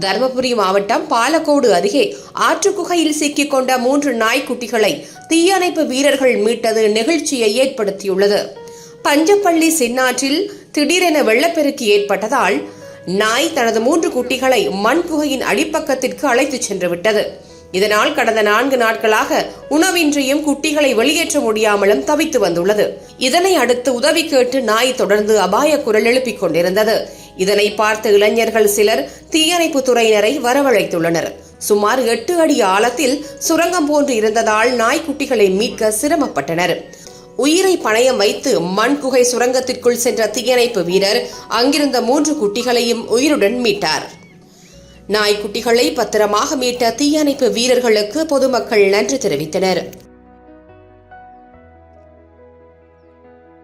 தருமபுரி மாவட்டம் பாலக்கோடு அருகே ஆற்றுக்குகையில் சிக்கிக் கொண்ட 3 நாய்க்குட்டிகளை தீயணைப்பு வீரர்கள் மீட்டது நெகிழ்ச்சியை ஏற்படுத்தியுள்ளது. பஞ்சப்பள்ளி சின்னாற்றில் திடீரென வெள்ளப்பெருக்கு ஏற்பட்டதால் நாய் தனது 3 குட்டிகளை மண் குகையின் அடிப்பக்கத்திற்கு அழைத்துச் சென்று விட்டது. இதனால் கடந்த 4 நாட்களாக உணவின்றியும் குட்டிகளை வெளியேற்ற முடியாமலும் தவித்து வந்துள்ளது. இதனை அடுத்து உதவி கேட்டு நாய் தொடர்ந்து அபாய குரல் எழுப்பிக் கொண்டிருந்தது. இதனை பார்த்த இளைஞர்கள் சிலர் தீயணைப்பு துறையினரை வரவழைத்துள்ளனர். சுமார் 8 அடி ஆழத்தில் சுரங்கம் போன்று இருந்ததால் நாய்க்குட்டிகளை மீட்க சிரமப்பட்டனர். உயிரை பணயம் வைத்து மண் குகை சுரங்கத்திற்குள் சென்ற தீயணைப்பு வீரர் அங்கிருந்த 3 குட்டிகளையும் உயிருடன் மீட்டார். நாய்க்குட்டிகளை பத்திரமாக மீட்ட தீயணைப்பு வீரர்களுக்கு பொதுமக்கள் நன்றி தெரிவித்தனர்.